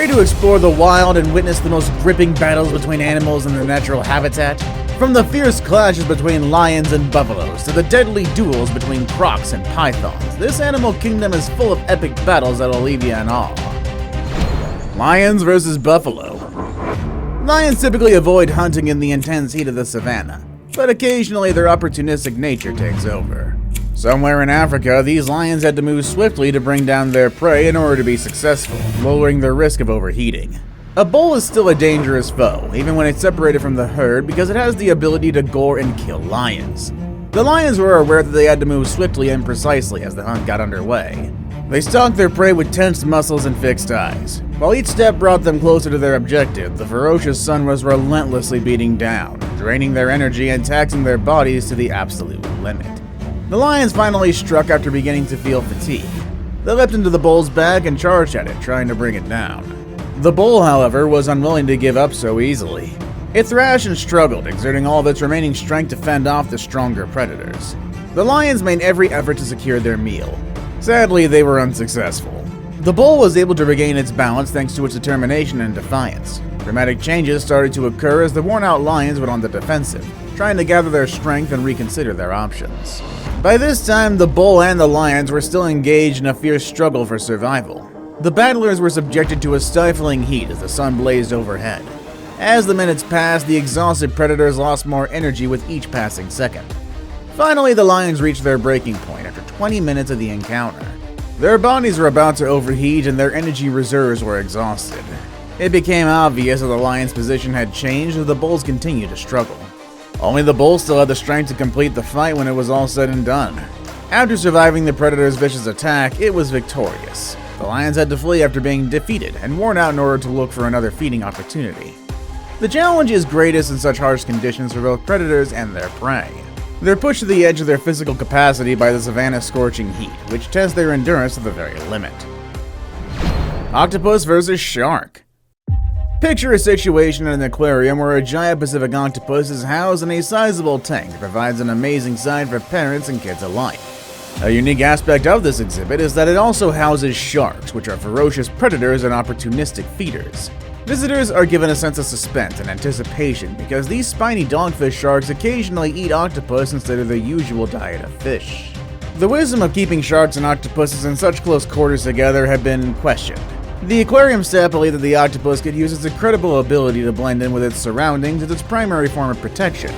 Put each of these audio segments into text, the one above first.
Ready to explore the wild and witness the most gripping battles between animals in their natural habitat? From the fierce clashes between lions and buffaloes to the deadly duels between crocs and pythons, this animal kingdom is full of epic battles that'll leave you in awe. Lions versus buffalo. Lions typically avoid hunting in the intense heat of the savannah, but occasionally their opportunistic nature takes over. Somewhere in Africa, these lions had to move swiftly to bring down their prey in order to be successful, lowering their risk of overheating. A bull is still a dangerous foe, even when it's separated from the herd, because it has the ability to gore and kill lions. The lions were aware that they had to move swiftly and precisely as the hunt got underway. They stalked their prey with tensed muscles and fixed eyes. While each step brought them closer to their objective, the ferocious sun was relentlessly beating down, draining their energy and taxing their bodies to the absolute limit. The lions finally struck after beginning to feel fatigue. They leapt into the bull's back and charged at it, trying to bring it down. The bull, however, was unwilling to give up so easily. It thrashed and struggled, exerting all of its remaining strength to fend off the stronger predators. The lions made every effort to secure their meal. Sadly, they were unsuccessful. The bull was able to regain its balance thanks to its determination and defiance. Dramatic changes started to occur as the worn-out lions went on the defensive, trying to gather their strength and reconsider their options. By this time, the bull and the lions were still engaged in a fierce struggle for survival. The battlers were subjected to a stifling heat as the sun blazed overhead. As the minutes passed, the exhausted predators lost more energy with each passing second. Finally, the lions reached their breaking point after 20 minutes of the encounter. Their bodies were about to overheat and their energy reserves were exhausted. It became obvious that the lions' position had changed as the bulls continued to struggle. Only the bull still had the strength to complete the fight when it was all said and done. After surviving the predator's vicious attack, it was victorious. The lions had to flee after being defeated and worn out in order to look for another feeding opportunity. The challenge is greatest in such harsh conditions for both predators and their prey. They're pushed to the edge of their physical capacity by the savannah's scorching heat, which tests their endurance to the very limit. Octopus versus shark. Picture a situation in an aquarium where a giant Pacific octopus is housed in a sizable tank that provides an amazing sight for parents and kids alike. A unique aspect of this exhibit is that it also houses sharks, which are ferocious predators and opportunistic feeders. Visitors are given a sense of suspense and anticipation because these spiny dogfish sharks occasionally eat octopus instead of their usual diet of fish. The wisdom of keeping sharks and octopuses in such close quarters together had been questioned. The aquarium staff believed that the octopus could use its incredible ability to blend in with its surroundings as its primary form of protection.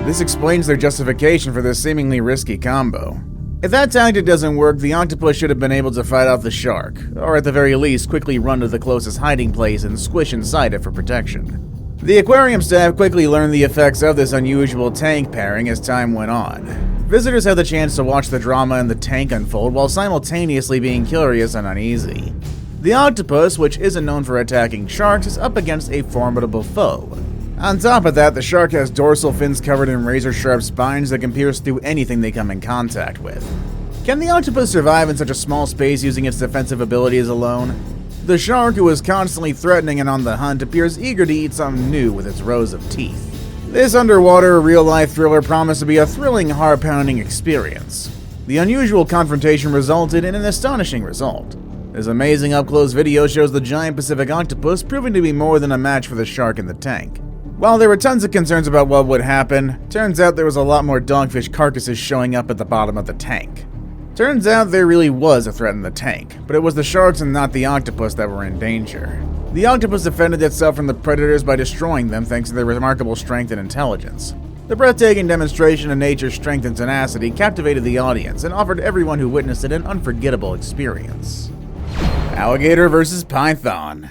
This explains their justification for this seemingly risky combo. If that tactic doesn't work, the octopus should have been able to fight off the shark, or at the very least quickly run to the closest hiding place and squish inside it for protection. The aquarium staff quickly learned the effects of this unusual tank pairing as time went on. Visitors had the chance to watch the drama in the tank unfold while simultaneously being curious and uneasy. The octopus, which isn't known for attacking sharks, is up against a formidable foe. On top of that, the shark has dorsal fins covered in razor-sharp spines that can pierce through anything they come in contact with. Can the octopus survive in such a small space using its defensive abilities alone? The shark, who is constantly threatening and on the hunt, appears eager to eat something new with its rows of teeth. This underwater, real-life thriller promised to be a thrilling, heart-pounding experience. The unusual confrontation resulted in an astonishing result. This amazing up-close video shows the giant Pacific octopus proving to be more than a match for the shark in the tank. While there were tons of concerns about what would happen, turns out there was a lot more dogfish carcasses showing up at the bottom of the tank. Turns out there really was a threat in the tank, but it was the sharks and not the octopus that were in danger. The octopus defended itself from the predators by destroying them thanks to their remarkable strength and intelligence. The breathtaking demonstration of nature's strength and tenacity captivated the audience and offered everyone who witnessed it an unforgettable experience. Alligator versus python.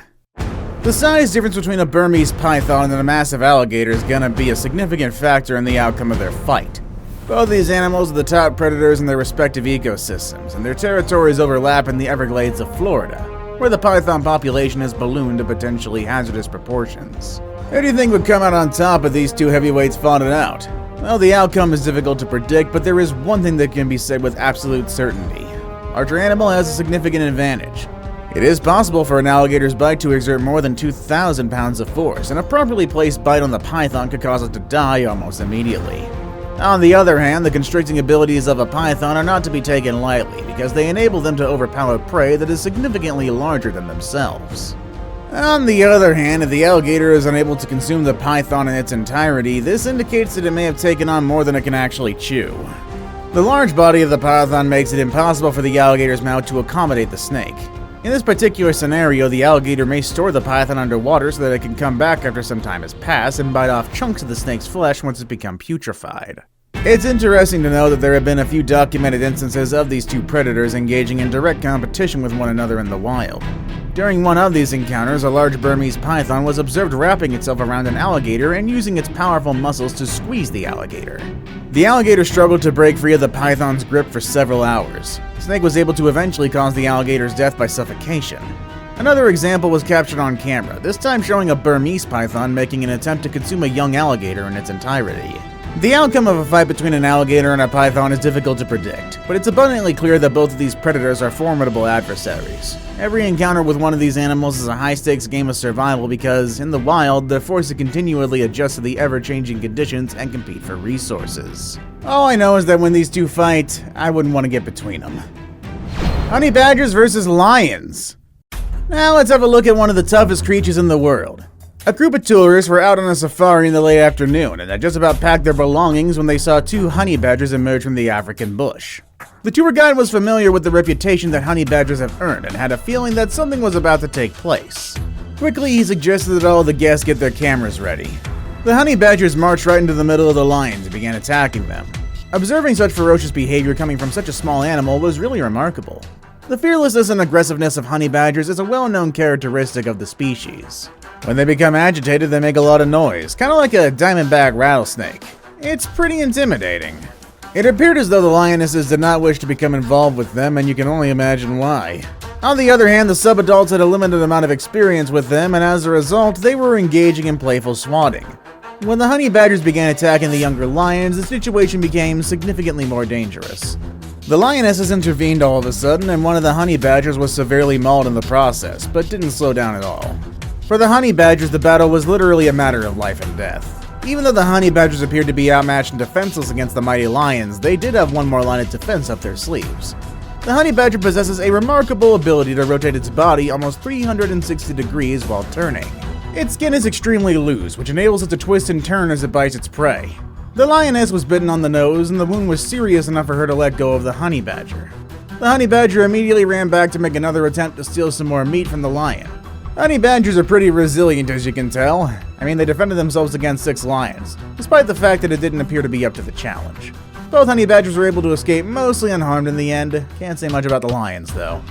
The size difference between a Burmese python and a massive alligator is gonna be a significant factor in the outcome of their fight. Both these animals are the top predators in their respective ecosystems, and their territories overlap in the Everglades of Florida, where the python population has ballooned to potentially hazardous proportions. Who do you think would come out on top if these two heavyweights fought it out? Well, the outcome is difficult to predict, but there is one thing that can be said with absolute certainty. Our animal has a significant advantage. It is possible for an alligator's bite to exert more than 2,000 pounds of force, and a properly placed bite on the python could cause it to die almost immediately. On the other hand, the constricting abilities of a python are not to be taken lightly because they enable them to overpower prey that is significantly larger than themselves. On the other hand, if the alligator is unable to consume the python in its entirety, this indicates that it may have taken on more than it can actually chew. The large body of the python makes it impossible for the alligator's mouth to accommodate the snake. In this particular scenario, the alligator may store the python underwater so that it can come back after some time has passed and bite off chunks of the snake's flesh once it's become putrefied. It's interesting to know that there have been a few documented instances of these two predators engaging in direct competition with one another in the wild. During one of these encounters, a large Burmese python was observed wrapping itself around an alligator and using its powerful muscles to squeeze the alligator. The alligator struggled to break free of the python's grip for several hours. The snake was able to eventually cause the alligator's death by suffocation. Another example was captured on camera, this time showing a Burmese python making an attempt to consume a young alligator in its entirety. The outcome of a fight between an alligator and a python is difficult to predict, but it's abundantly clear that both of these predators are formidable adversaries. Every encounter with one of these animals is a high-stakes game of survival because, in the wild, they're forced to continually adjust to the ever-changing conditions and compete for resources. All I know is that when these two fight, I wouldn't want to get between them. Honey badgers versus lions. Now let's have a look at one of the toughest creatures in the world. A group of tourists were out on a safari in the late afternoon and had just about packed their belongings when they saw two honey badgers emerge from the African bush. The tour guide was familiar with the reputation that honey badgers have earned and had a feeling that something was about to take place. Quickly, he suggested that all the guests get their cameras ready. The honey badgers marched right into the middle of the lions and began attacking them. Observing such ferocious behavior coming from such a small animal was really remarkable. The fearlessness and aggressiveness of honey badgers is a well-known characteristic of the species. When they become agitated, they make a lot of noise, kind of like a diamondback rattlesnake. It's pretty intimidating. It appeared as though the lionesses did not wish to become involved with them, and you can only imagine why. On the other hand, the subadults had a limited amount of experience with them, and as a result, they were engaging in playful swatting. When the honey badgers began attacking the younger lions, the situation became significantly more dangerous. The lionesses intervened all of a sudden, and one of the honey badgers was severely mauled in the process, but didn't slow down at all. For the honey badgers, the battle was literally a matter of life and death. Even though the honey badgers appeared to be outmatched and defenseless against the mighty lions, they did have one more line of defense up their sleeves. The honey badger possesses a remarkable ability to rotate its body almost 360 degrees while turning. Its skin is extremely loose, which enables it to twist and turn as it bites its prey. The lioness was bitten on the nose, and the wound was serious enough for her to let go of the honey badger. The honey badger immediately ran back to make another attempt to steal some more meat from the lion. Honey badgers are pretty resilient, as you can tell. I mean, they defended themselves against 6 lions, despite the fact that it didn't appear to be up to the challenge. Both honey badgers were able to escape mostly unharmed in the end. Can't say much about the lions, though.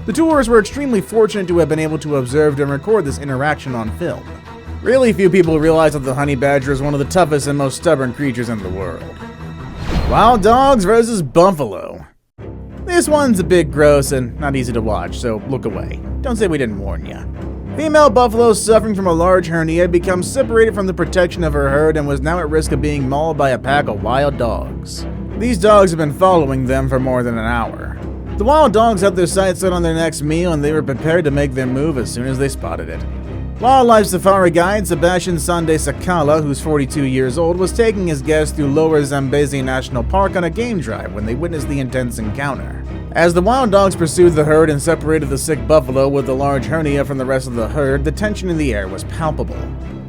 The tourists were extremely fortunate to have been able to observe and record this interaction on film. Really few people realize that the honey badger is one of the toughest and most stubborn creatures in the world. Wild dogs versus buffalo. This one's a bit gross and not easy to watch, so look away. Don't say we didn't warn ya. Female buffalo suffering from a large hernia had become separated from the protection of her herd and was now at risk of being mauled by a pack of wild dogs. These dogs have been following them for more than an hour. The wild dogs had their sights set on their next meal and they were prepared to make their move as soon as they spotted it. Wildlife safari guide Sebastian Sande Sakala, who's 42 years old, was taking his guests through Lower Zambezi National Park on a game drive when they witnessed the intense encounter. As the wild dogs pursued the herd and separated the sick buffalo with the large hernia from the rest of the herd, the tension in the air was palpable.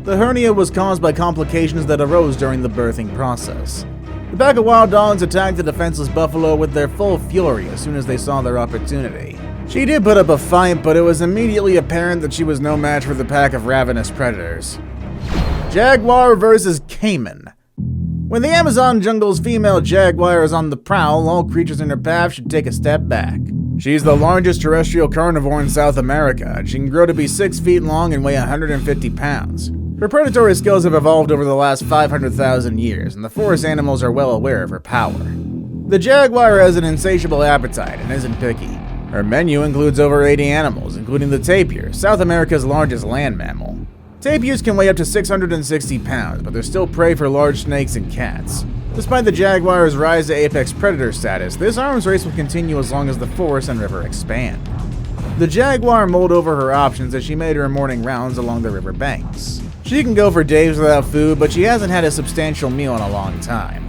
The hernia was caused by complications that arose during the birthing process. The pack of wild dogs attacked the defenseless buffalo with their full fury as soon as they saw their opportunity. She did put up a fight, but it was immediately apparent that she was no match for the pack of ravenous predators. Jaguar versus Cayman. When the Amazon jungle's female jaguar is on the prowl, all creatures in her path should take a step back. She's the largest terrestrial carnivore in South America, and she can grow to be 6 feet long and weigh 150 pounds. Her predatory skills have evolved over the last 500,000 years, and the forest animals are well aware of her power. The jaguar has an insatiable appetite and isn't picky. Her menu includes over 80 animals, including the tapir, South America's largest land mammal. Tapirs can weigh up to 660 pounds, but they're still prey for large snakes and cats. Despite the jaguar's rise to apex predator status, this arms race will continue as long as the forest and river expand. The jaguar mulled over her options as she made her morning rounds along the river banks. She can go for days without food, but she hasn't had a substantial meal in a long time.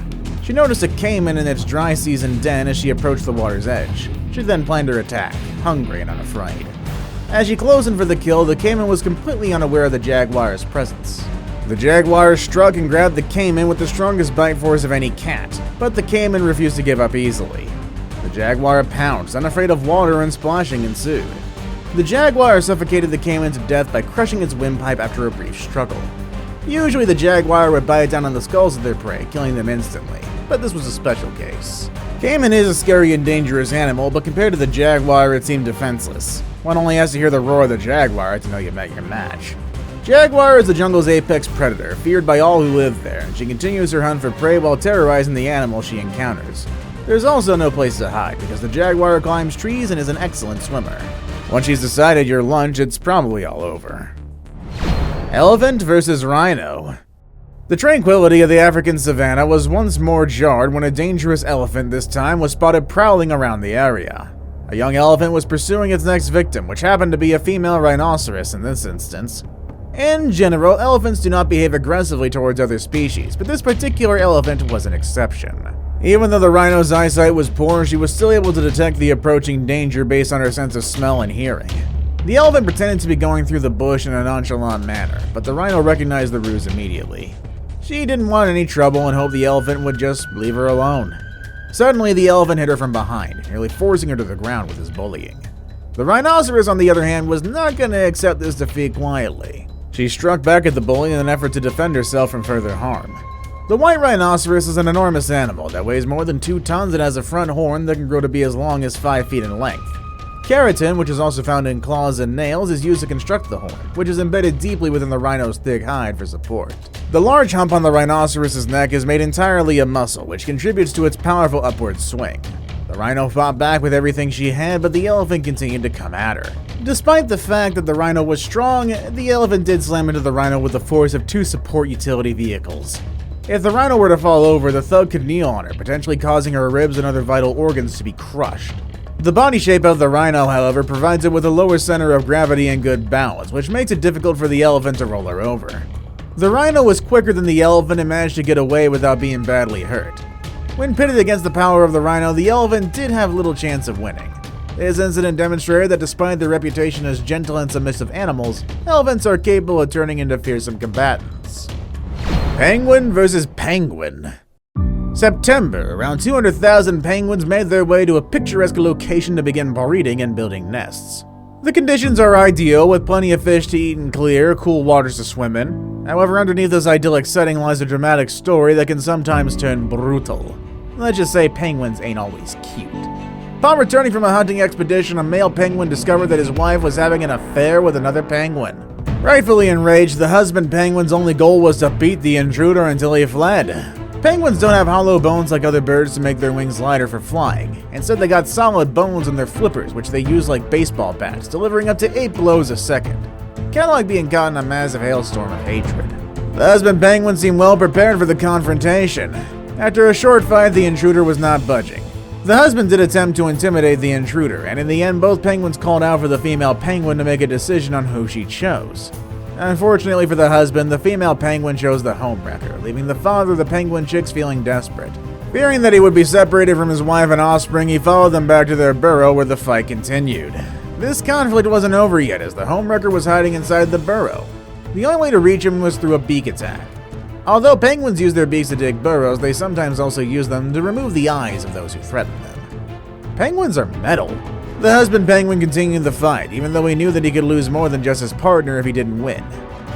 She noticed a cayman in its dry season den as she approached the water's edge. She then planned her attack, hungry and unafraid. As she closed in for the kill, the Cayman was completely unaware of the Jaguar's presence. The Jaguar struck and grabbed the Cayman with the strongest bite force of any cat, but the Cayman refused to give up easily. The Jaguar pounced, unafraid of water, and splashing ensued. The Jaguar suffocated the Cayman to death by crushing its windpipe after a brief struggle. Usually the Jaguar would bite down on the skulls of their prey, killing them instantly, but this was a special case. Cayman is a scary and dangerous animal, but compared to the Jaguar, it seemed defenseless. One only has to hear the roar of the Jaguar to know you met your match. Jaguar is the jungle's apex predator, feared by all who live there, and she continues her hunt for prey while terrorizing the animals she encounters. There's also no place to hide, because the Jaguar climbs trees and is an excellent swimmer. Once she's decided your lunch, it's probably all over. Elephant versus Rhino. The tranquility of the African savanna was once more jarred when a dangerous elephant this time was spotted prowling around the area. A young elephant was pursuing its next victim, which happened to be a female rhinoceros in this instance. In general, elephants do not behave aggressively towards other species, but this particular elephant was an exception. Even though the rhino's eyesight was poor, she was still able to detect the approaching danger based on her sense of smell and hearing. The elephant pretended to be going through the bush in a nonchalant manner, but the rhino recognized the ruse immediately. She didn't want any trouble and hoped the elephant would just leave her alone. Suddenly, the elephant hit her from behind, nearly forcing her to the ground with his bullying. The rhinoceros, on the other hand, was not going to accept this defeat quietly. She struck back at the bully in an effort to defend herself from further harm. The white rhinoceros is an enormous animal that weighs more than 2 tons and has a front horn that can grow to be as long as 5 feet in length. Keratin, which is also found in claws and nails, is used to construct the horn, which is embedded deeply within the rhino's thick hide for support. The large hump on the rhinoceros's neck is made entirely of muscle, which contributes to its powerful upward swing. The rhino fought back with everything she had, but the elephant continued to come at her. Despite the fact that the rhino was strong, the elephant did slam into the rhino with the force of 2 support utility vehicles. If the rhino were to fall over, the thug could kneel on her, potentially causing her ribs and other vital organs to be crushed. The body shape of the rhino, however, provides it with a lower center of gravity and good balance, which makes it difficult for the elephant to roll her over. The rhino was quicker than the elephant and managed to get away without being badly hurt. When pitted against the power of the rhino, the elephant did have little chance of winning. This incident demonstrated that despite their reputation as gentle and submissive animals, elephants are capable of turning into fearsome combatants. Penguin versus penguin. September, around 200,000 penguins made their way to a picturesque location to begin breeding and building nests. The conditions are ideal, with plenty of fish to eat and clear, cool waters to swim in. However, underneath this idyllic setting lies a dramatic story that can sometimes turn brutal. Let's just say penguins ain't always cute. Upon returning from a hunting expedition, a male penguin discovered that his wife was having an affair with another penguin. Rightfully enraged, the husband penguin's only goal was to beat the intruder until he fled. Penguins don't have hollow bones like other birds to make their wings lighter for flying. Instead, they got solid bones in their flippers, which they use like baseball bats, delivering up to 8 blows a second. Kinda like being caught in a massive hailstorm of hatred. The husband penguin seemed well prepared for the confrontation. After a short fight, the intruder was not budging. The husband did attempt to intimidate the intruder, and in the end, both penguins called out for the female penguin to make a decision on who she chose. Unfortunately for the husband, the female penguin chose the homewrecker, leaving the father of the penguin chicks feeling desperate. Fearing that he would be separated from his wife and offspring, he followed them back to their burrow where the fight continued. This conflict wasn't over yet, as the homewrecker was hiding inside the burrow. The only way to reach him was through a beak attack. Although penguins use their beaks to dig burrows, they sometimes also use them to remove the eyes of those who threaten them. Penguins are metal. The husband penguin continued the fight, even though he knew that he could lose more than just his partner if he didn't win.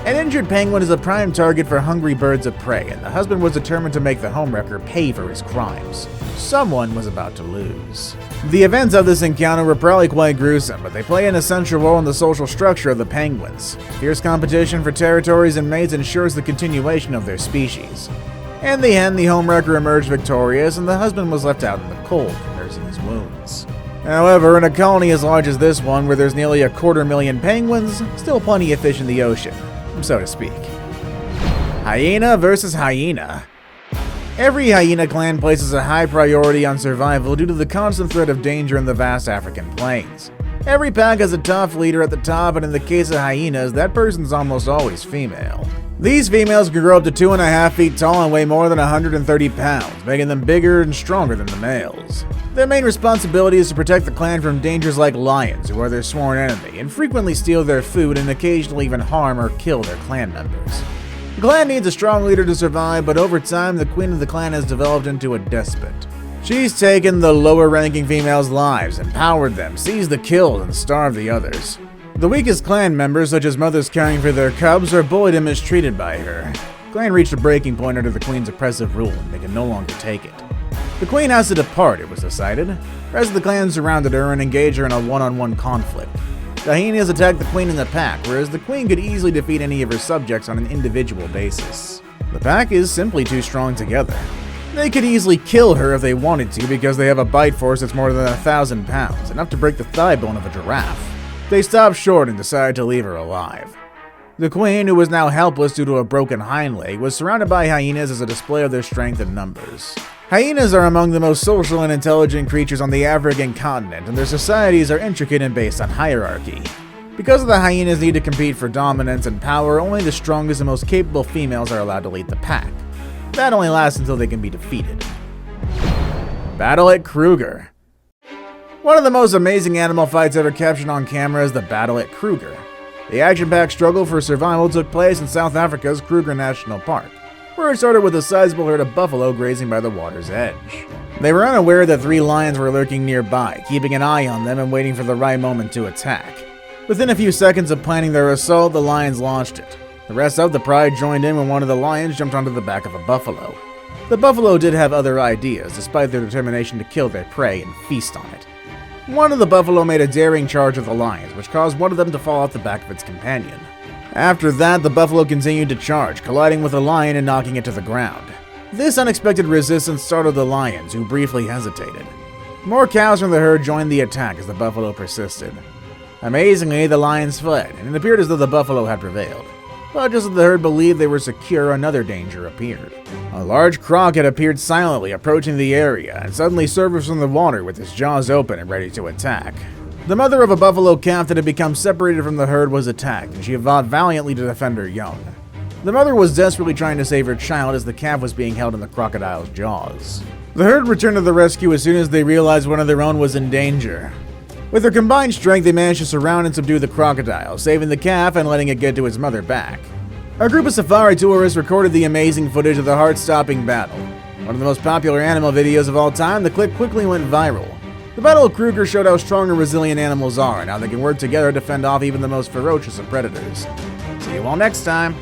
An injured penguin is a prime target for hungry birds of prey, and the husband was determined to make the homewrecker pay for his crimes. Someone was about to lose. The events of this encounter were probably quite gruesome, but they play an essential role in the social structure of the penguins. Fierce competition for territories and mates ensures the continuation of their species. In the end, the homewrecker emerged victorious, and the husband was left out in the cold, nursing his wounds. However, in a colony as large as this one, where there's nearly 250,000 penguins, still plenty of fish in the ocean, so to speak. Hyena versus hyena. Every hyena clan places a high priority on survival due to the constant threat of danger in the vast African plains. Every pack has a tough leader at the top, and in the case of hyenas, that person's almost always female. These females can grow up to 2.5 feet tall and weigh more than 130 pounds, making them bigger and stronger than the males. Their main responsibility is to protect the clan from dangers like lions, who are their sworn enemy, and frequently steal their food and occasionally even harm or kill their clan members. The clan needs a strong leader to survive, but over time, the queen of the clan has developed into a despot. She's taken the lower-ranking females' lives, empowered them, seized the kills, and starved the others. The weakest clan members, such as mothers caring for their cubs, are bullied and mistreated by her. The clan reached a breaking point under the queen's oppressive rule, and they can no longer take it. The queen has to depart, it was decided. The rest of the clan surrounded her and engaged her in a one-on-one conflict. The hyenas attacked the queen in the pack, whereas the queen could easily defeat any of her subjects on an individual basis. The pack is simply too strong together. They could easily kill her if they wanted to because they have a bite force that's more than 1,000 pounds, enough to break the thigh bone of a giraffe. They stopped short and decided to leave her alive. The queen, who was now helpless due to a broken hind leg, was surrounded by hyenas as a display of their strength and numbers. Hyenas are among the most social and intelligent creatures on the African continent, and their societies are intricate and based on hierarchy. Because the hyenas need to compete for dominance and power, only the strongest and most capable females are allowed to lead the pack. That only lasts until they can be defeated. Battle at Kruger. One of the most amazing animal fights ever captured on camera is the battle at Kruger. The action-packed struggle for survival took place in South Africa's Kruger National Park, where it started with a sizable herd of buffalo grazing by the water's edge. They were unaware that 3 lions were lurking nearby, keeping an eye on them and waiting for the right moment to attack. Within a few seconds of planning their assault, the lions launched it. The rest of the pride joined in when one of the lions jumped onto the back of a buffalo. The buffalo did have other ideas, despite their determination to kill their prey and feast on it. One of the buffalo made a daring charge at the lions, which caused one of them to fall off the back of its companion. After that, the buffalo continued to charge, colliding with the lion and knocking it to the ground. This unexpected resistance startled the lions, who briefly hesitated. More cows from the herd joined the attack as the buffalo persisted. Amazingly, the lions fled, and it appeared as though the buffalo had prevailed. But just as the herd believed they were secure, another danger appeared. A large croc had appeared silently approaching the area and suddenly surfaced from the water with its jaws open and ready to attack. The mother of a buffalo calf that had become separated from the herd was attacked, and she fought valiantly to defend her young. The mother was desperately trying to save her child as the calf was being held in the crocodile's jaws. The herd returned to the rescue as soon as they realized one of their own was in danger. With their combined strength, they managed to surround and subdue the crocodile, saving the calf and letting it get to its mother back. A group of safari tourists recorded the amazing footage of the heart-stopping battle. One of the most popular animal videos of all time, the clip quickly went viral. The Battle of Kruger showed how strong and resilient animals are and how they can work together to fend off even the most ferocious of predators. See you all next time.